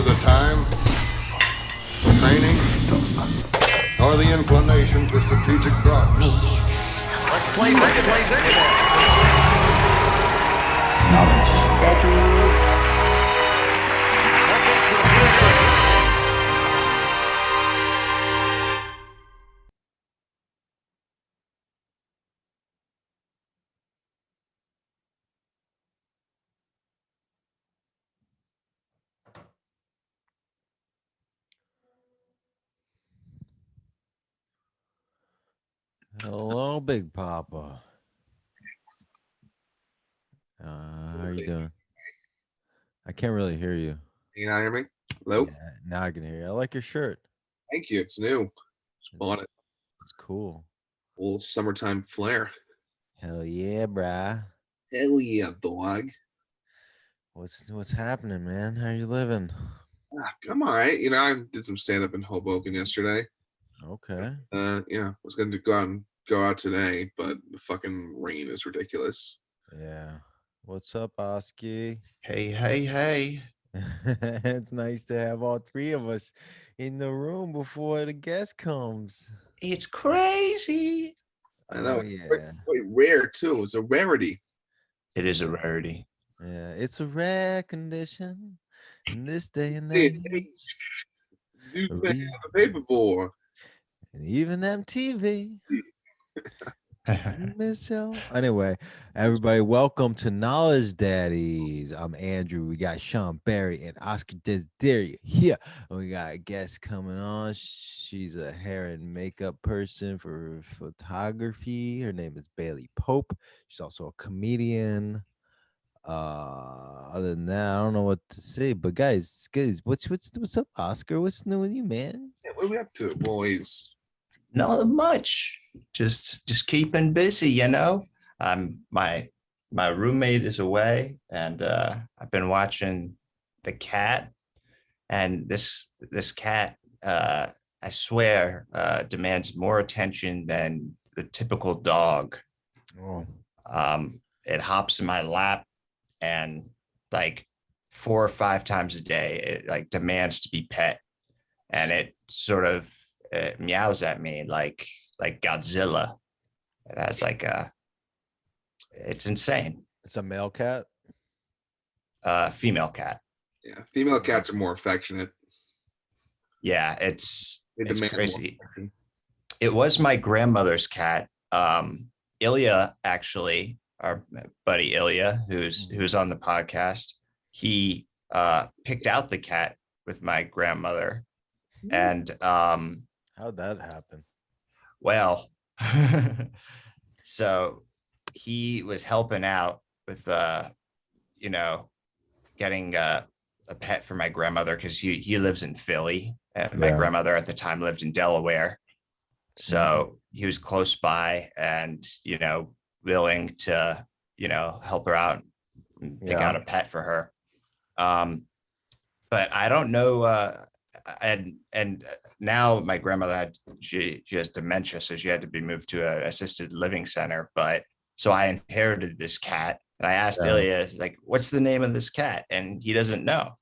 the time, training, or the inclination for strategic thought. Let's play cricket. Knowledge. Daddies. Hello, Big Papa. How you doing? I can't really hear you. You not hear me? Hello? Yeah, now I can hear you. I like your shirt. Thank you. It's new. Just bought it. It's cool. A little summertime flair. Hell yeah, brah. Hell yeah, dog. What's happening, man? How you living? I'm all right. You know, I did some stand up in Hoboken yesterday. Okay. Yeah, I was going to go out today, but the fucking rain is ridiculous. Yeah. What's up, Oski? Hey. It's nice to have all three of us in the room before the guest comes. It's crazy. I know. Oh, yeah. Quite rare, too. It's a rarity. It is a rarity. Yeah, it's a rare condition in this day and Hey, age. Newsman on the paperboard. And even MTV. Miss you. Anyway, everybody, welcome to Knowledge Daddies. I'm Andrew. We got Sean Barry and Oscar Desideria here. And we got a guest coming on. She's a hair and makeup person for photography. Her name is Bailey Pope. She's also a comedian. Other than that, I don't know what to say. But guys, what's up, Oscar? What's new with you, man? Yeah, what are we up to, boys? Not much. Just keeping busy, you know. My roommate is away, and I've been watching The Cat, and this cat, I swear, demands more attention than the typical dog. Oh, It hops in my lap, and like 4 or 5 times a day, it like demands to be pet, and it sort of meows at me like Godzilla. It has like it's insane. it's a male cat. Female cat. Yeah, female cats are more affectionate. Yeah, it's They demand more crazy. affection. It was my grandmother's cat. Ilya, actually, our buddy Ilya, who's on the podcast, he picked out the cat with my grandmother. And How'd that happen? well, so he was helping out with getting a pet for my grandmother, because he lives in Philly, and my Yeah. grandmother at the time lived in Delaware. So he was close by, and willing to help her out and pick out a pet for her. But I don't know. And now my grandmother she has dementia, so she had to be moved to an assisted living center. But so I inherited this cat, and I asked Ilya, like, what's the name of this cat? And he doesn't know.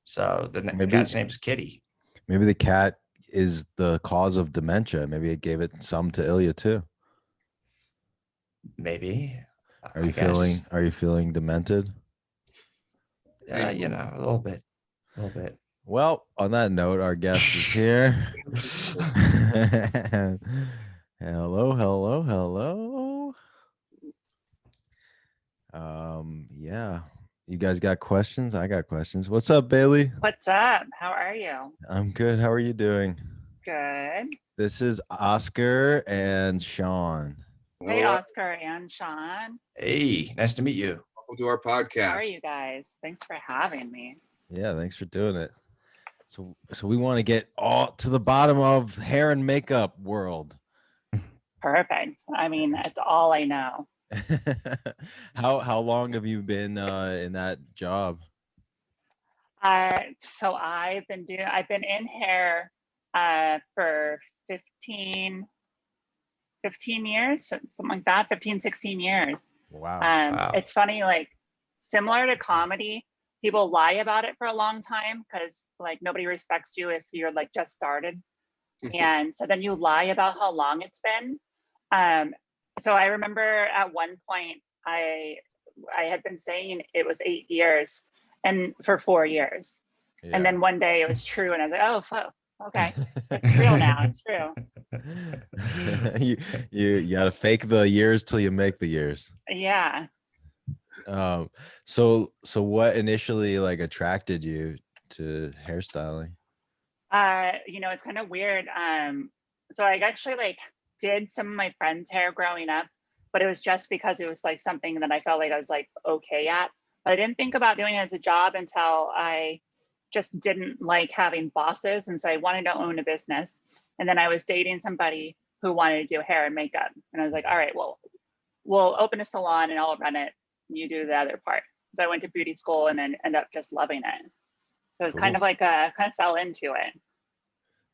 So the cat's name is Kitty. Maybe the cat is the cause of dementia. Maybe it gave it some to Ilya too. Maybe. Are you feeling demented? A little bit. Well, on that note, our guest is here. Hello. Yeah. You guys got questions? I got questions. What's up, Bailey? What's up? How are you? I'm good. How are you doing? Good. This is Oscar and Sean. Hey, Hello, Oscar and Sean. Hey, nice to meet you. welcome to our How are podcast. you guys? Thanks for having me. Yeah, thanks for doing it. So we want to get all to the bottom of hair and makeup world. Perfect. I mean, it's all I know. How long have you been in that job? So I've been in hair for 15 years, something like that, 15, 16 years. Wow. Wow. It's funny, like similar to comedy, people lie about it for a long time because like nobody respects you if you're like just started. And so then you lie about how long it's been. So I remember at one point I had been saying it was 8 years and for 4 years. And then one day it was true and I was like, oh fuck, okay. It's real now. It's true. you gotta fake the years till you make the years. Yeah. So what initially like attracted you to hairstyling? It's kind of weird. So I actually like did some of my friends' hair growing up, but it was just because it was like something that I felt like I was like okay at. But I didn't think about doing it as a job until I just didn't like having bosses. And so I wanted to own a business. And then I was dating somebody who wanted to do hair and makeup. And I was like, all right, well, we'll open a salon and I'll run it. And you do the other part. So I went to beauty school and then ended up just loving it. So it's kind of like kind of fell into it.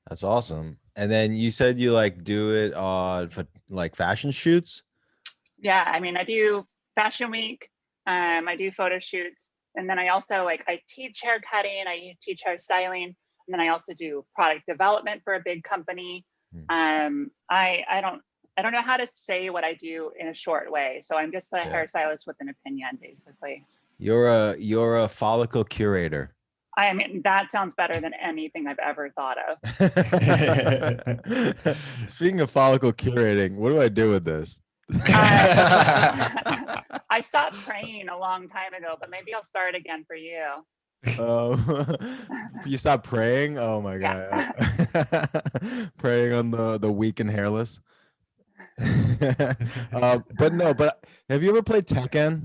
That's awesome. And then you said you like do it for like fashion shoots? Yeah, I mean, I do fashion week. I do photo shoots. And then I also like, I teach hair cutting, I teach hair styling. And then I also do product development for a big company. I don't know how to say what I do in a short way. So I'm just a hairstylist with an opinion, basically. You're a follicle curator. I mean, that sounds better than anything I've ever thought of. Speaking of follicle curating, what do I do with this? I stopped praying a long time ago, but maybe I'll start again for you. You stopped praying? Oh my god. Praying on the weak and hairless. But have you ever played Tekken?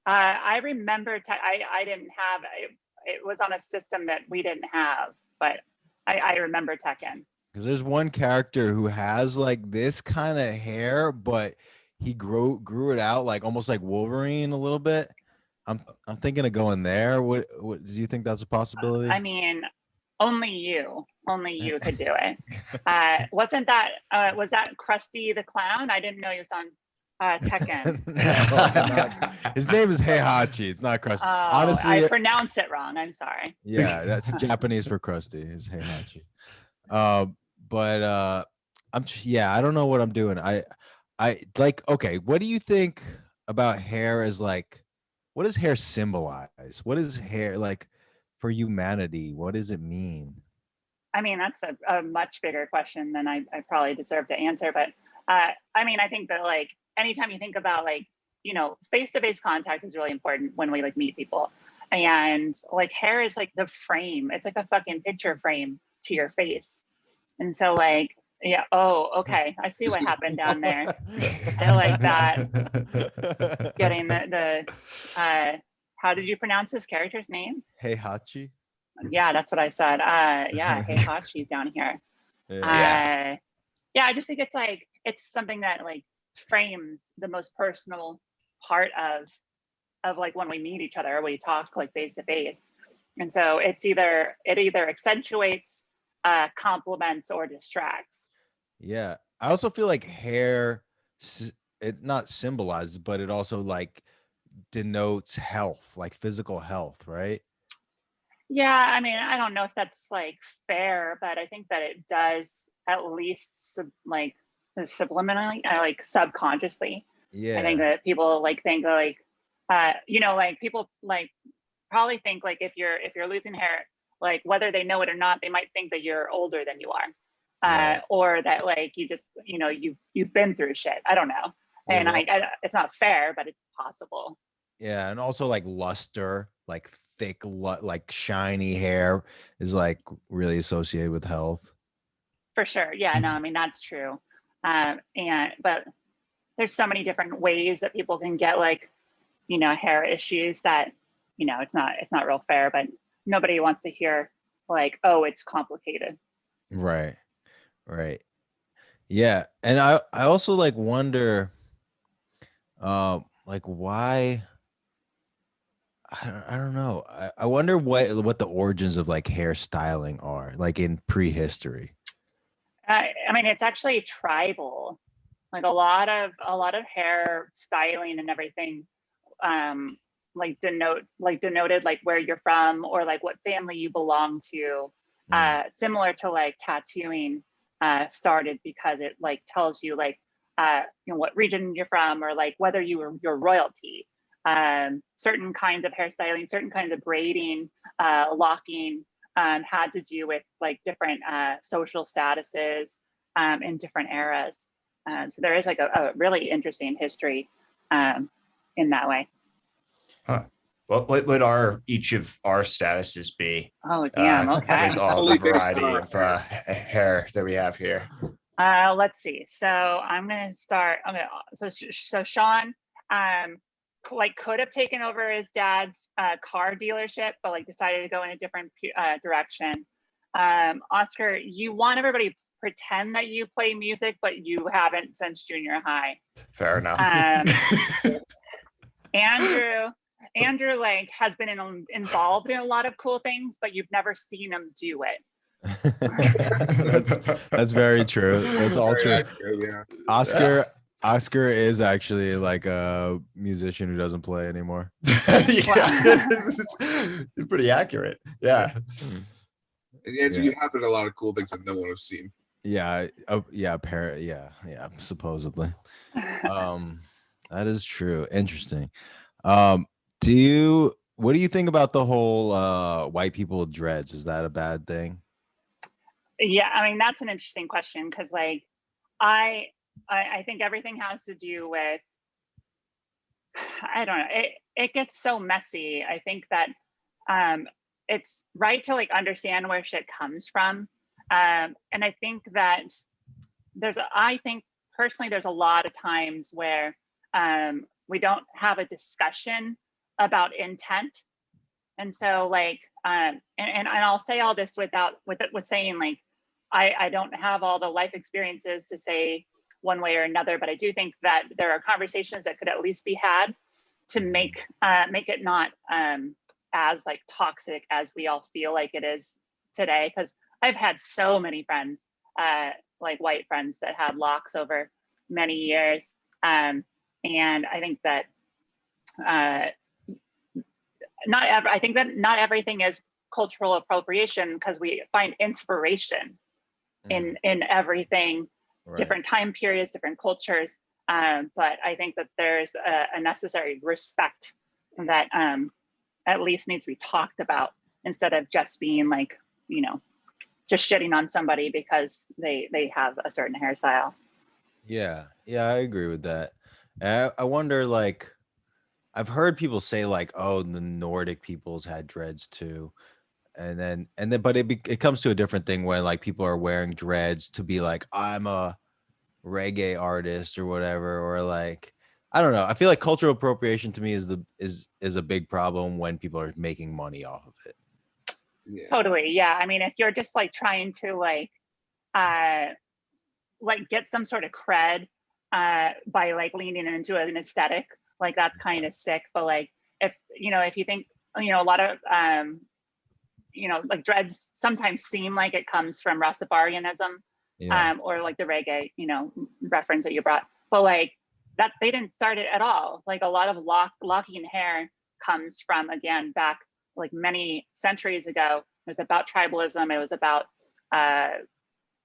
I remember I didn't have it was on a system that we didn't have, but I remember Tekken. Because there's one character who has like this kind of hair, but he grew it out like almost like Wolverine a little bit. I'm thinking of going there. What do you think that's a possibility? I mean, only you could do it. Was that Krusty the Clown? I didn't know he was on Tekken. No, his name is Heihachi. It's not Krusty. Honestly, I pronounced it wrong. I'm sorry. Yeah, that's Japanese for Krusty. Is Heihachi. But I don't know what I'm doing. I like, okay, what do you think about hair as like, what does hair symbolize? What is hair like for humanity? What does it mean? I mean, that's a much bigger question than I probably deserve to answer. But I mean, I think that like anytime you think about like, face-to-face contact is really important when we like meet people. And like hair is like the frame. It's like a fucking picture frame to your face. And so like, yeah, oh, okay. I see what happened down there. I like that. Getting the how did you pronounce this character's name? Heihachi. Yeah, that's what I said. Yeah, Heihachi's down here. Yeah. I just think it's something that like frames the most personal part of like when we meet each other, we talk like face to face. And so it either accentuates, compliments, or distracts. Yeah, I also feel like hair, it not symbolizes, but it also like denotes health, like physical health, right? Yeah, I mean, I don't know if that's like fair, but I think that it does at least like subliminally, like subconsciously. Yeah, I think that people like think like, like people like probably think like if you're losing hair, like whether they know it or not, they might think that you're older than you are, right. or that like you just you've been through shit. I don't know, Yeah, and it's not fair, but it's possible. Yeah, and also like luster, like thick, like shiny hair is like really associated with health. For sure, yeah, no, I mean that's true, but there's so many different ways that people can get like hair issues that it's not real fair, but nobody wants to hear like, oh, it's complicated. Right. Yeah, and I also like wonder like why, I don't know. I wonder what the origins of like hairstyling are, like in prehistory. I mean, it's actually tribal. Like a lot of hair styling and everything denoted like where you're from or like what family you belong to. Similar to like tattooing started because it like tells you like what region you're from or like whether you're royalty. Certain kinds of hairstyling, certain kinds of braiding, locking had to do with like different social statuses in different eras. So there is like a really interesting history in that way. Huh. What would each of our statuses be? Oh, damn. Okay. With all the variety of hair that we have here. Let's see. So I'm going to start. So Sean, like could have taken over his dad's car dealership, but like decided to go in a different direction. Oscar, you want everybody to pretend that you play music, but you haven't since junior high. Fair enough. Andrew like has been involved in a lot of cool things, but you've never seen him do it. That's very true. That's all true. Yeah. Oscar is actually like a musician who doesn't play anymore. It's pretty accurate. Yeah. And Andrew, you have done a lot of cool things that no one has seen. Yeah. Apparently. Yeah. Supposedly. That is true. Interesting. What do you think about the whole white people with dreads? Is that a bad thing? Yeah, I mean, that's an interesting question because like I think everything has to do with, I don't know, it gets so messy. I think that it's right to like understand where shit comes from. And I think that I think personally there's a lot of times where we don't have a discussion about intent. And so like, and I'll say all this with saying like, I don't have all the life experiences to say one way or another, but I do think that there are conversations that could at least be had to make it not as like toxic as we all feel like it is today. Because I've had so many friends, like white friends that had locks over many years. And I think that I think that not everything is cultural appropriation because we find inspiration in everything, right. Different time periods, different cultures. But I think that there's a necessary respect that at least needs to be talked about instead of just being like, just shitting on somebody because they have a certain hairstyle. Yeah, I agree with that. I wonder, like, I've heard people say like, oh, the Nordic peoples had dreads too. And then, but it comes to a different thing when like people are wearing dreads to be like, I'm a reggae artist or whatever, or like, I don't know. I feel like cultural appropriation to me is a big problem when people are making money off of it. Yeah. Totally. Yeah. I mean, if you're just like trying to like get some sort of cred by like leaning into an aesthetic, like that's kind of sick. But like, if you think, a lot of, like dreads sometimes seem like it comes from Rastafarianism, or like the reggae, reference that you brought, but like that they didn't start it at all. Like a lot of locking hair comes from, again, back like many centuries ago. It was about tribalism. It was about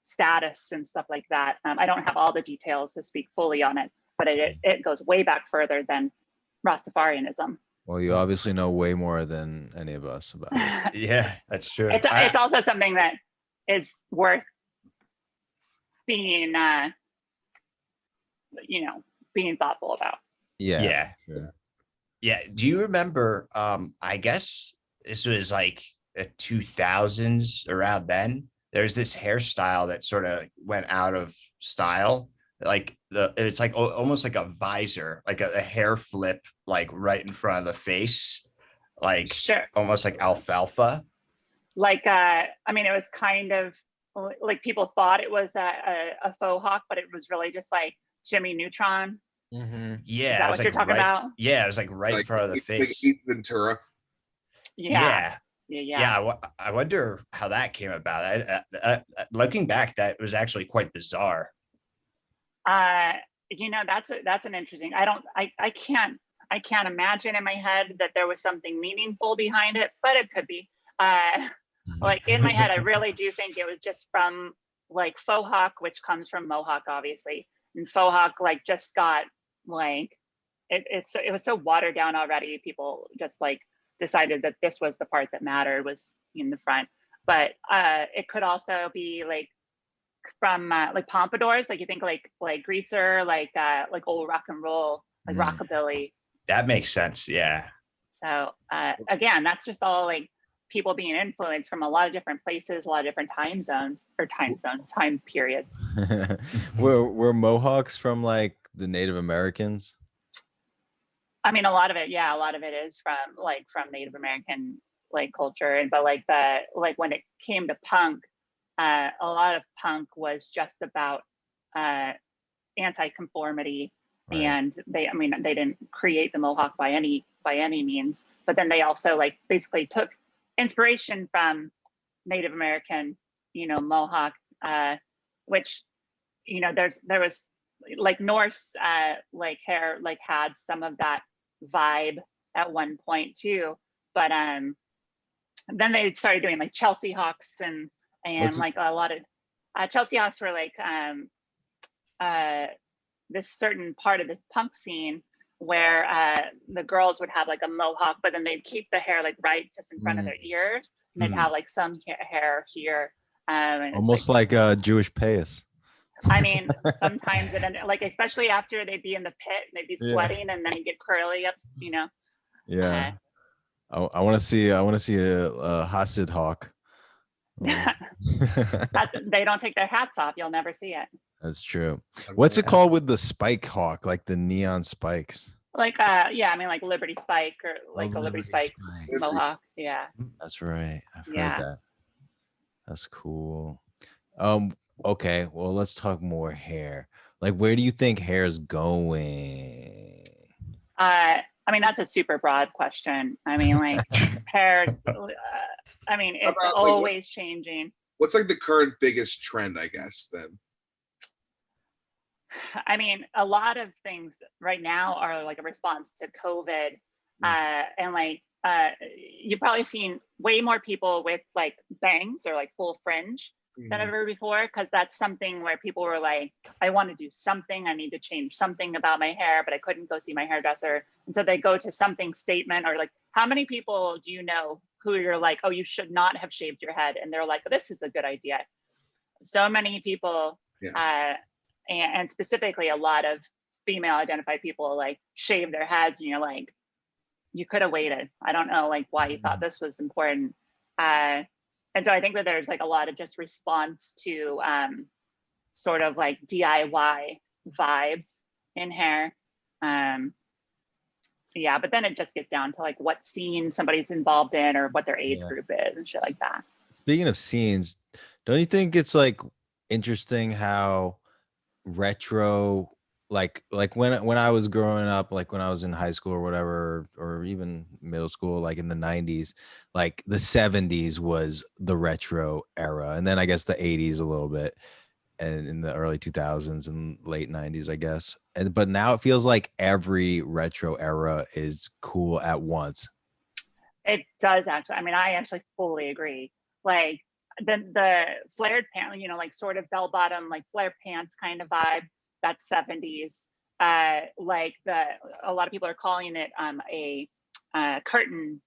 status and stuff like that. I don't have all the details to speak fully on it, but it goes way back further than Rastafarianism. Well, you obviously know way more than any of us about it. Yeah, that's true. It's also something that is worth being, being thoughtful about. Yeah. Do you remember? I guess this was like the 2000s, around then. There's this hairstyle that sort of went out of style. Like it's like almost like a visor, like a hair flip, like right in front of the face, like sure, almost like alfalfa. Like I mean, it was kind of like people thought it was a faux hawk, but it was really just like Jimmy Neutron. Mm-hmm. Yeah, is that what you're talking about? Yeah, it was like right in front of the face. Like Ventura. Yeah. I wonder how that came about. Looking back, that was actually quite bizarre. That's an interesting. I I can't imagine in my head that there was something meaningful behind it, but it could be. Like in my head, I really do think it was just from like faux hawk, which comes from mohawk, obviously. And faux hawk like just got like, it was so watered down already. People just like decided that this was the part that mattered, was in the front. But it could also be like from like pompadours, like you think like greaser, like old rock and roll, like rockabilly. That makes sense. Yeah. So again, that's just all like people being influenced from a lot of different places, a lot of different time periods. Were Mohawks from like the Native Americans? I mean, a lot of it is from Native American like culture, and but like when it came to punk, a lot of punk was just about anti-conformity. Right. And they didn't create the Mohawk by any means, but then they also like basically took inspiration from Native American, Mohawk, which, there was like Norse like hair like had some of that vibe at one point too, but then they started doing like Chelsea Hawks and like a lot of Chelsea Hawks were like this certain part of this punk scene where the girls would have like a mohawk, but then they'd keep the hair like right just in front of their ears, and they'd have like some hair here. Almost like a Jewish payas. I mean, sometimes it ended, like especially after they'd be in the pit and they'd be sweating, and then it'd get curly up, Yeah. I want to see a Hasid hawk. They don't take their hats off. You'll never see it. That's true. What's it called with the spike hawk, like the neon spikes? Like like Liberty Spike, or like a Liberty Spike mohawk. Yeah. That's right. I've heard that. That's cool. Okay, well, let's talk more hair. Like, where do you think hair is going? I mean, that's a super broad question. I mean, like hair's it's always changing. What's like the current biggest trend, I guess, then? I mean, a lot of things right now are like a response to COVID. And like you've probably seen way more people with like bangs or like full fringe than ever before, because that's something where people were like, I want to do something, I need to change something about my hair, but I couldn't go see my hairdresser. And so they go to something statement, or like, how many people do you know who you're like, oh, you should not have shaved your head, and they're like, this is a good idea. So many people and specifically a lot of female identified people like shave their heads, and you're like, you could have waited. I don't know like why you thought this was important. And so I think that there's like a lot of just response to sort of like DIY vibes in hair. But then it just gets down to like what scene somebody's involved in, or what their age group is, and shit like that. Speaking of scenes, don't you think it's like interesting how retro, like when I was growing up, like when I was in high school or whatever, or even middle school, like in the 90s, like the 70s was the retro era, and then I guess the 80s a little bit, and in the early 2000s and late 90s, I guess. But now it feels like every retro era is cool at once. It does actually. I mean, I actually fully agree. Like the flared pant, like sort of bell bottom, like flare pants kind of vibe, that's 70s. Like a lot of people are calling it a curtain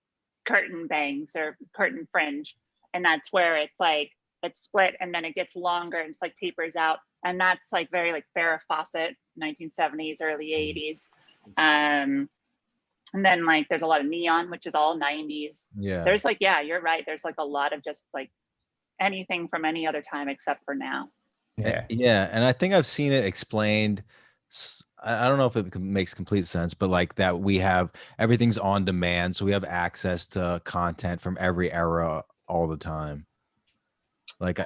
bangs or curtain fringe, and that's where it's like it's split and then it gets longer and it's like tapers out, and that's like very like Farrah Fawcett 1970s, early 80s. And then like there's a lot of neon, which is all 90s. There's like, you're right, there's like a lot of just like anything from any other time except for now. And I think I've seen it explained, I don't know if it makes complete sense, but like that we have everything's on demand, so we have access to content from every era all the time. Like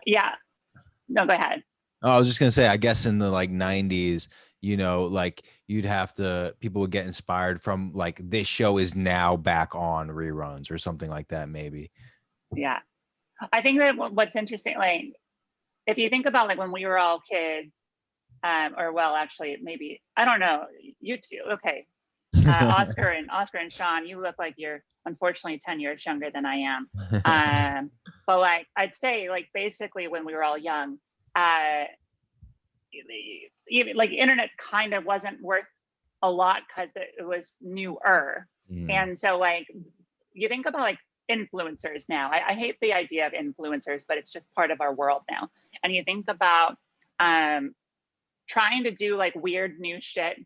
no, go ahead. Oh, I was just gonna say, I guess in the like 90s, like people would get inspired from like, this show is now back on reruns or something like that, maybe. Yeah, I think that what's interesting, like if you think about like when we were all kids, or well, actually maybe, I don't know, you two, okay. Oscar and Sean, you look like you're unfortunately 10 years younger than I am. But like I'd say, like basically when we were all young, even like internet kind of wasn't worth a lot because it was newer. And so like you think about like influencers now. I hate the idea of influencers, but it's just part of our world now. And you think about trying to do like weird new shit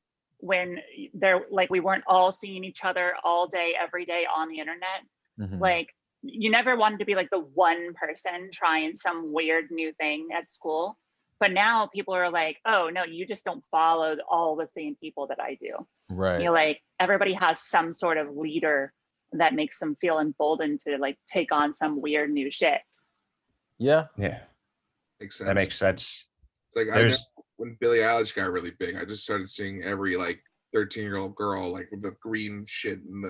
when they're like we weren't all seeing each other all day every day on the internet. Like you never wanted to be like the one person trying some weird new thing at school, but now people are like, oh no, you just don't follow all the same people that I do. Right. You know, like everybody has some sort of leader that makes them feel emboldened to like take on some weird new shit. Yeah. Makes sense. That makes sense. It's like I know when Billie Eilish got really big, I just started seeing every like 13-year-old girl like with the green shit in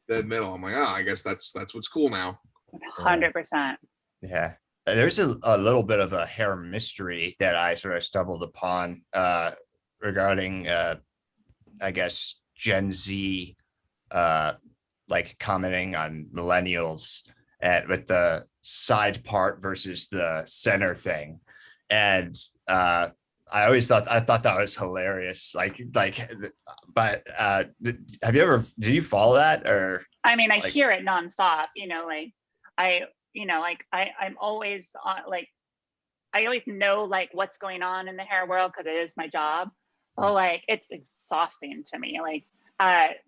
the middle. I'm like, oh, I guess that's what's cool now. 100%. Yeah. There's a little bit of a hair mystery that I sort of stumbled upon regarding, I guess, Gen Z, like commenting on millennials and with the side part versus the center thing. And I thought that was hilarious. But have you ever, did you follow that or? I mean, I hear it nonstop, you know, like I'm always on, like, I always know like what's going on in the hair world because it is my job. Oh, like it's exhausting to me. Like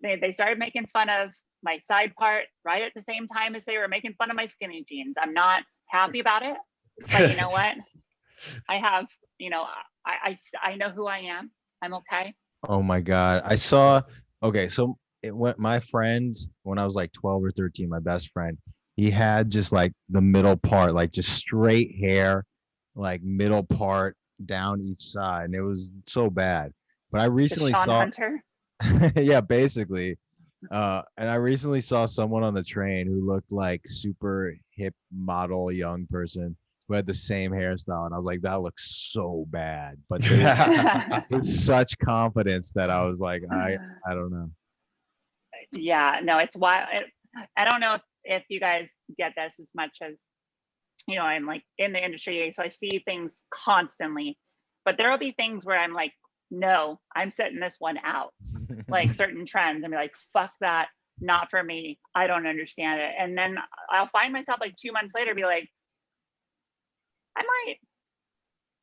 they started making fun of my side part right at the same time as they were making fun of my skinny jeans. I'm not happy about it, but you know what? I have, you know, I know who I am. I'm okay. Oh my God. I saw, okay, so it went, my friend, when I was like 12 or 13, my best friend, he had just like the middle part, like just straight hair, like middle part down each side. And it was so bad. But I recently Sean saw, Hunter. yeah, basically. And I recently saw someone on the train who looked like super hip model young person who had the same hairstyle, and I was like, that looks so bad, but with such confidence that I was like, I don't know. Yeah, no, it's wild. I don't know if you guys get this as much as, you know, I'm like in the industry, so I see things constantly, but there will be things where I'm like, no, I'm setting this one out, like certain trends, and be like, fuck that, not for me. I don't understand it. And then I'll find myself like 2 months later, be like,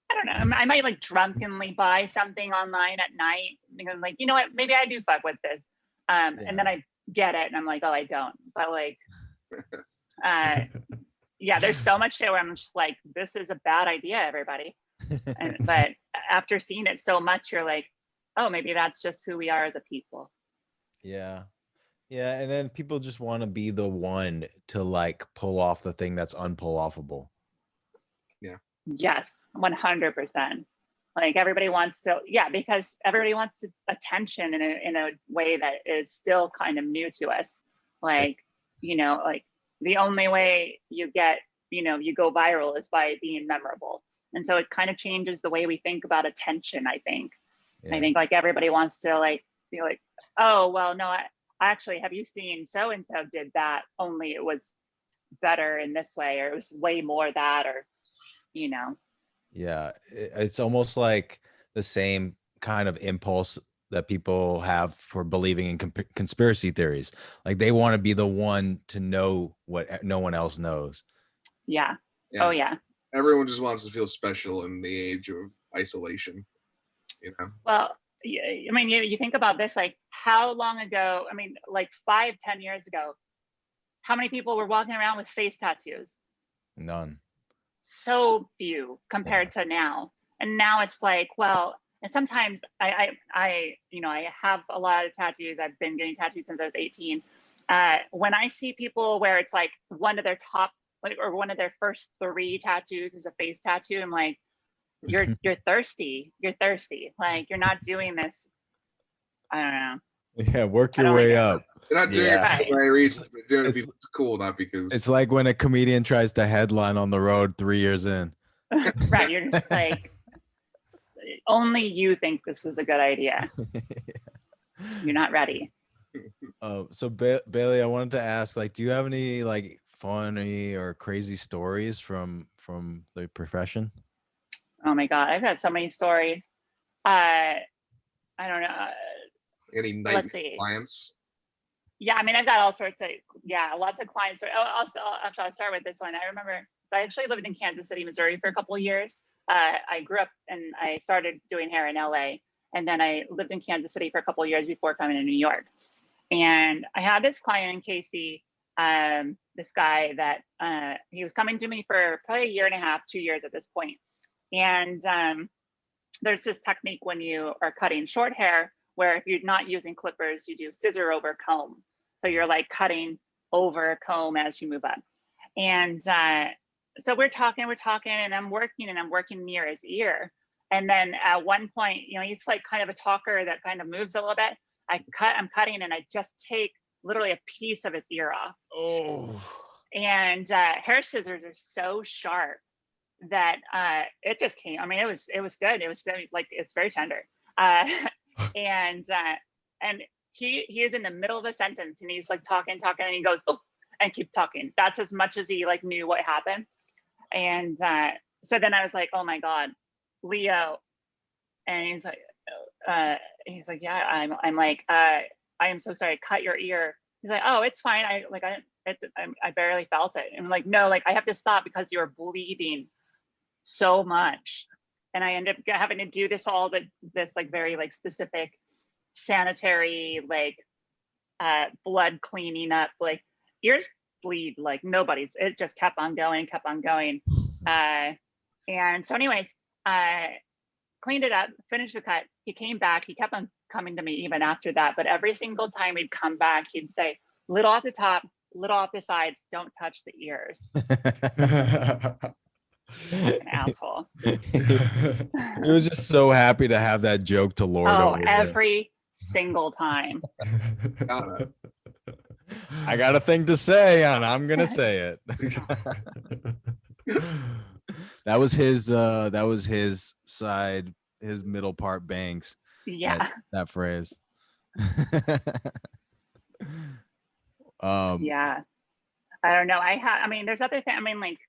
I don't know, I might like drunkenly buy something online at night because like, you know what, maybe I do fuck with this. And then I get it and I'm like, oh, I don't. But like, yeah, there's so much shit where I'm just like, this is a bad idea, everybody. But after seeing it so much, you're like, oh, maybe that's just who we are as a people. Yeah. Yeah. And then people just want to be the one to like pull off the thing that's unpull-offable. Yeah. Yes, 100%. Like everybody wants to, yeah, because everybody wants attention in a way that is still kind of new to us. Like, you know, like the only way you get, you know, you go viral is by being memorable. And so it kind of changes the way we think about attention, I think. Yeah. I think like everybody wants to like be like, oh, well, no, I actually, have you seen so-and-so did that, only it was better in this way, or it was way more that, or, you know. Yeah, it's almost like the same kind of impulse that people have for believing in conspiracy theories. Like they want to be the one to know what no one else knows. Yeah. Oh, yeah. Everyone just wants to feel special in the age of isolation, you know? Well, I mean, you think about this, like how long ago, I mean, like 5-10 years ago, how many people were walking around with face tattoos? None. So few compared to now. And now it's like, well, and sometimes I you know, I have a lot of tattoos. I've been getting tattooed since I was 18. When I see people where it's like one of their top, like, or one of their first 3 tattoos is a face tattoo, I'm like, you're thirsty. You're thirsty. Like you're not doing this. I don't know. Yeah, work your way up. You're not doing it for the right reasons. You're doing it because it's cool, not because it's like when a comedian tries to headline on the road 3 years in. Right. You're just like, only you think this is a good idea. You're not ready. So Bailey, I wanted to ask, like, do you have any like funny or crazy stories from the profession? Oh my God, I've had so many stories. I don't know. Any Let's nightmare see. clients? Yeah, I mean, I've got all sorts of, yeah, lots of clients. I'll start with this one. I remember, so I actually lived in Kansas City, Missouri for a couple of years. I grew up and I started doing hair in LA. And then I lived in Kansas City for a couple of years before coming to New York. And I had this client in Casey, this guy that he was coming to me for probably a year and a half, 2 years at this point. And there's this technique when you are cutting short hair where if you're not using clippers, you do scissor over comb. So you're like cutting over a comb as you move up. And so we're talking, and I'm working near his ear. And then at one point, you know, he's like kind of a talker that kind of moves a little bit. I'm cutting and I just take literally a piece of his ear off. Oh. And hair scissors are so sharp that it just came. I mean, it was good. It was like, it's very tender. And he is in the middle of a sentence and he's like talking, and he goes, oh, and keep talking. That's as much as he like knew what happened. And so then I was like, oh my God, Leo. And he's like, yeah, I'm like, I am so sorry, cut your ear. He's like, oh, it's fine. I barely felt it. And I'm like, no, like I have to stop because you're bleeding so much. And I end up having to do this like very like specific sanitary, like blood cleaning up, like ears bleed like nobody's. It just kept on going. And so anyways, cleaned it up, finished the cut. He came back. He kept on coming to me even after that. But every single time he'd come back, he'd say, little off the top, little off the sides, don't touch the ears. Fucking asshole. He was just so happy to have that joke to lord over. Every single time. I got a thing to say and I'm gonna say it. That was his side, his middle part banks. Yeah. That phrase. Yeah. I don't know. I mean, there's other things. I mean, like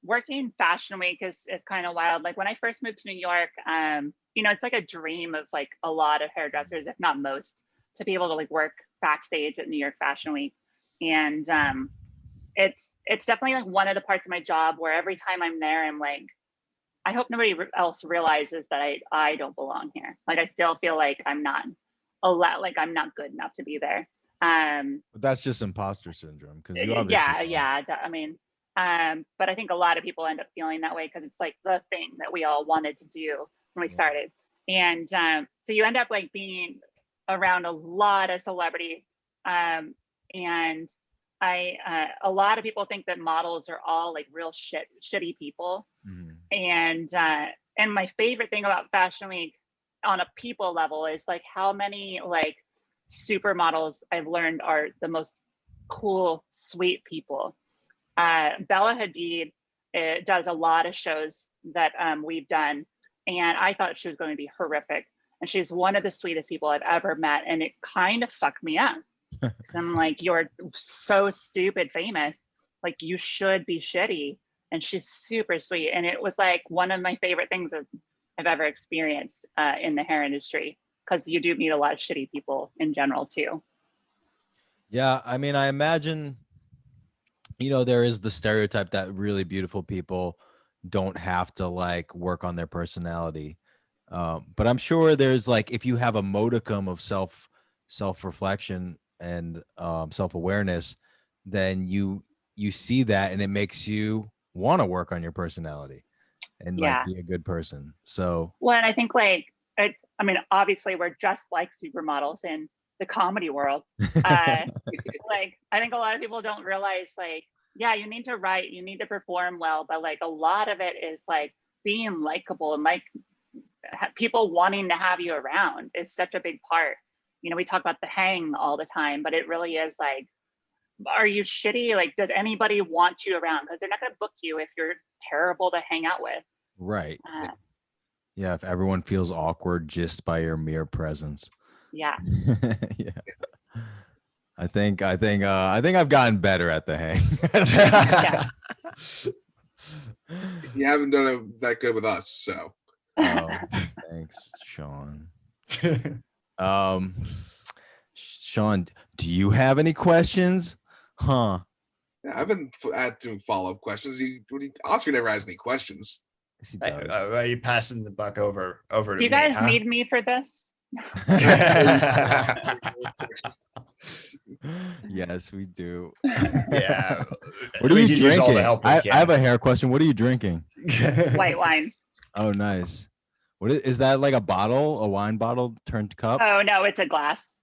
working Fashion Week is kind of wild. Like when I first moved to New York, you know, it's like a dream of like a lot of hairdressers, if not most, to be able to like work backstage at New York Fashion Week. And it's definitely like one of the parts of my job where every time I'm there, I'm like, I hope nobody else realizes that I don't belong here. Like I still feel like I'm not I'm not good enough to be there. But that's just imposter syndrome because you obviously yeah. I mean, but I think a lot of people end up feeling that way because it's like the thing that we all wanted to do when we started. And so you end up like being around a lot of celebrities. And a lot of people think that models are all like real shitty people. And my favorite thing about Fashion Week on a people level is like how many like supermodels I've learned are the most cool, sweet people. Bella Hadid does a lot of shows that we've done, and I thought she was going to be horrific. And she's one of the sweetest people I've ever met, and it kind of fucked me up. Because I'm like, you're so stupid famous, like you should be shitty. And she's super sweet. And it was like one of my favorite things I've ever experienced in the hair industry, because you do meet a lot of shitty people in general too. Yeah, I mean, I imagine, you know, there is the stereotype that really beautiful people don't have to like work on their personality. But I'm sure there's like, if you have a modicum of self-reflection and self-awareness, then you see that and it makes you want to work on your personality and like be a good person. So well, and I think like it's, I mean, obviously we're just like supermodels in the comedy world. Like I think a lot of people don't realize like, yeah, you need to write, you need to perform well, but like a lot of it is like being likable and like people wanting to have you around is such a big part. You know, we talk about the hang all the time, but it really is like, are you shitty? Like, does anybody want you around? Because they're not going to book you if you're terrible to hang out with. Right. Yeah. If everyone feels awkward just by your mere presence. Yeah. Yeah. I've gotten better at the hang. Yeah. You haven't done it that good with us, so Oh, thanks, Sean. Um, Sean, do you have any questions? Huh? yeah, I've been at doing follow-up questions. Oscar never has any questions. Yes, he Hey, does. are you passing the buck over to Do you me, guys huh? need me for this? Yes, we do. Yeah. What are We you could use all the drinking? help we I have can. a hair question. What are you drinking? White wine. Oh, nice. What is that, like a bottle, a wine bottle turned cup? Oh no, it's a glass.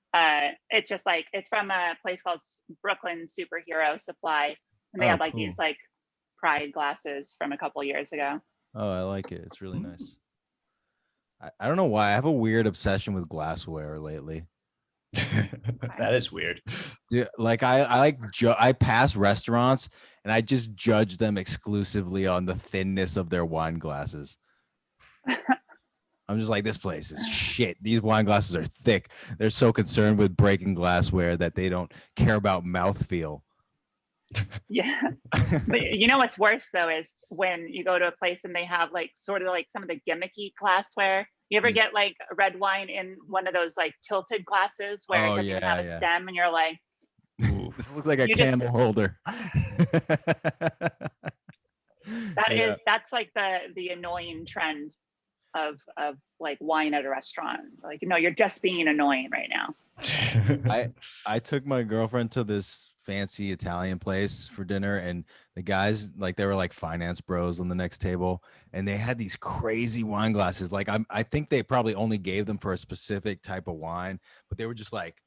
It's just like it's from a place called Brooklyn Superhero Supply, and they Oh, have like cool. these like Pride glasses from a couple years ago. Oh, I like it. It's really nice. I don't know why. I have a weird obsession with glassware lately. That is weird. Dude, like I pass restaurants and I just judge them exclusively on the thinness of their wine glasses. I'm just like, this place is shit. These wine glasses are thick. They're so concerned with breaking glassware that they don't care about mouthfeel. Yeah. But you know what's worse though is when you go to a place and they have like sort of like some of the gimmicky glassware. You ever Mm. get like red wine in one of those like tilted glasses where Oh, it doesn't even yeah, have a yeah. stem and you're like, This looks like a You just- candle holder. Yeah. that's like the annoying trend of like wine at a restaurant. Like, no, you're just being annoying right now. I took my girlfriend to this fancy Italian place for dinner, and the guys, like, they were like finance bros on the next table, and they had these crazy wine glasses. Like, I think they probably only gave them for a specific type of wine, but they were just like,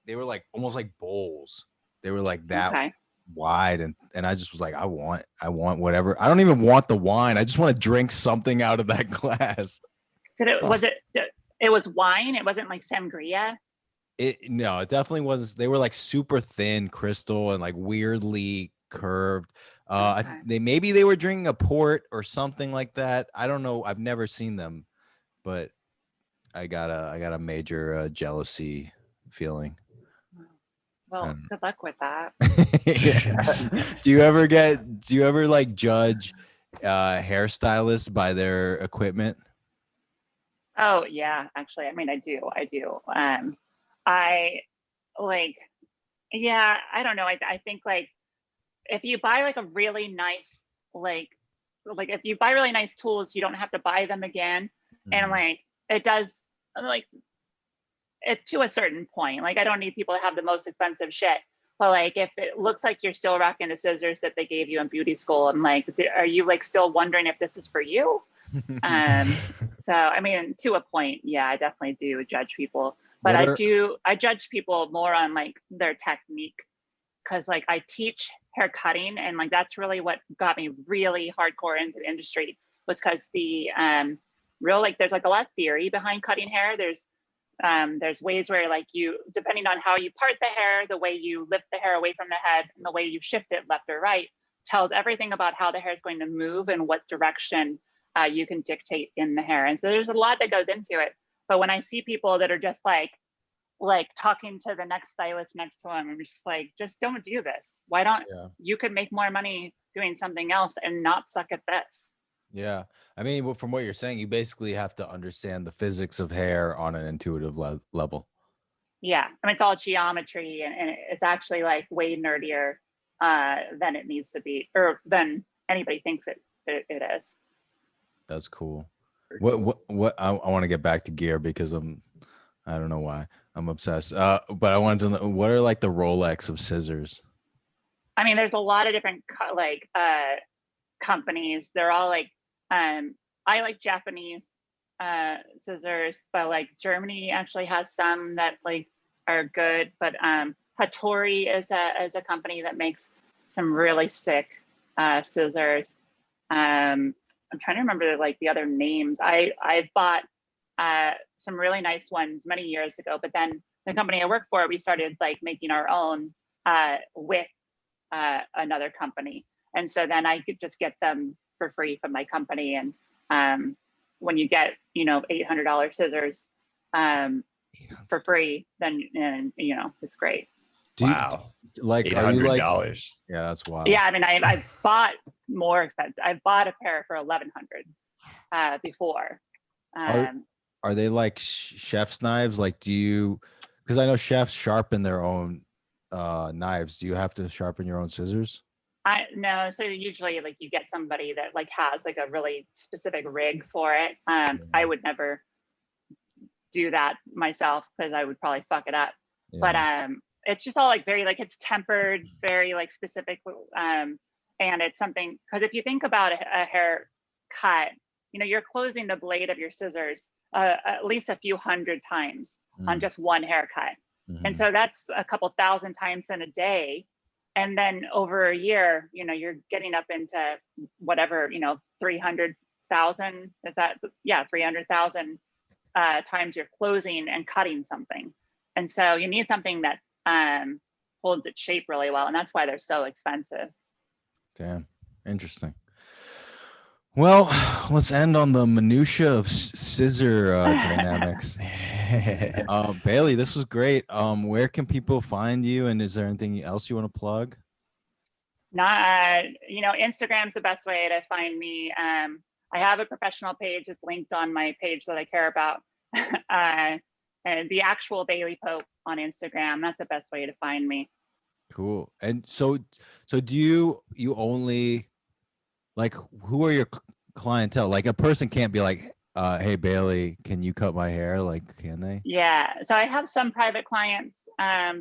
they were like almost like bowls. They were like that Okay. wide, and I just was like, I want whatever. I don't even want the wine. I just want to drink something out of that glass. It was wine? It wasn't like sangria? No, it definitely was. They were like super thin crystal and like weirdly curved. Okay. Maybe they were drinking a port or something like that. I don't know. I've never seen them, but I got a major jealousy feeling. Well, good luck with that. Yeah. Do you ever like judge hairstylists by their equipment? Oh yeah, actually, I mean, I do. I like, yeah, I don't know. I think like if you buy like a really nice, like if you buy really nice tools, you don't have to buy them again. And Mhm. like, it does, like, it's to a certain point. Like, I don't need people to have the most expensive shit. But like, if it looks like you're still rocking the scissors that they gave you in beauty school, and like, are you like still wondering if this is for you? So I mean, to a point, yeah, I definitely do judge people, but I judge people more on like their technique, because like I teach hair cutting, and like that's really what got me really hardcore into the industry, was because the real, like, there's like a lot of theory behind cutting hair. There's ways where like you, depending on how you part the hair, the way you lift the hair away from the head, and the way you shift it left or right, tells everything about how the hair is going to move and what direction you can dictate in the hair. And so there's a lot that goes into it. But when I see people that are just like talking to the next stylist next to them, I'm just like, just don't do this. Why don't you could make more money doing something else and not suck at this? Yeah. I mean, well, from what you're saying, you basically have to understand the physics of hair on an intuitive level. Yeah. I mean, it's all geometry, and it's actually like way nerdier than it needs to be, or than anybody thinks it is. That's cool. Very What cool. I want to get back to gear because I don't know why I'm obsessed. But I wanted to know, what are like the Rolex of scissors? I mean, there's a lot of different companies. They're all like, I like Japanese scissors, but like Germany actually has some that like are good. But Hattori is a company that makes some really sick scissors. I'm trying to remember like the other names. I've bought some really nice ones many years ago, but then the company I work for, we started like making our own with another company. And so then I could just get them for free from my company. And when you get, $800 scissors for free, then, it's great. Do you, Wow. like, are you like, $800. yeah, that's wild. Yeah, I mean, I've bought more expensive. I've bought a pair for 1,100 before. Are they like chef's knives? Like, do you, because I know chefs sharpen their own knives. Do you have to sharpen your own scissors? I no, so usually like you get somebody that like has like a really specific rig for it. I would never do that myself because I would probably fuck it up. But it's just all like very like it's tempered, very like specific. And it's something because if you think about a hair cut, you know, you're closing the blade of your scissors at least a few hundred times on just one haircut. And so that's a couple thousand times in a day. And then over a year, you know, you're getting up into whatever, you know, 300,000, is that, yeah, 300,000 times you're closing and cutting something. And so you need something that holds its shape really well. And that's why they're so expensive. Damn, interesting. Well, let's end on the minutia of scissor dynamics. Bailey, this was great. Where can people find you, and is there anything else you want to plug? Not, you know, Instagram's the best way to find me. I have a professional page, it's linked on my page that I care about. And the actual Bailey Pope on Instagram, that's the best way to find me. Cool. And so do you only, like, who are your clientele? Like, a person can't be like, hey Bailey, can you cut my hair? Like, can they? Yeah, so I have some private clients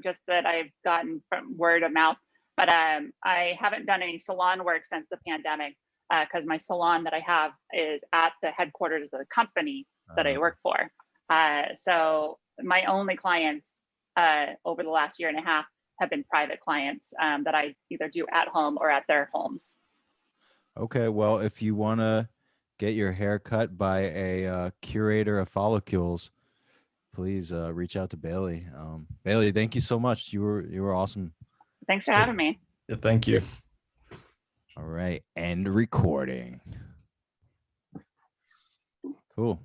just that I've gotten from word of mouth, but I haven't done any salon work since the pandemic because my salon that I have is at the headquarters of the company that I work for. So my only clients over the last year and a half have been private clients that I either do at home or at their homes. Okay, well, if you want to get your hair cut by a curator of follicles, please reach out to Bailey. Bailey, thank you so much. You were awesome. Thanks for having me. Yeah, thank you. All right, end recording. Cool.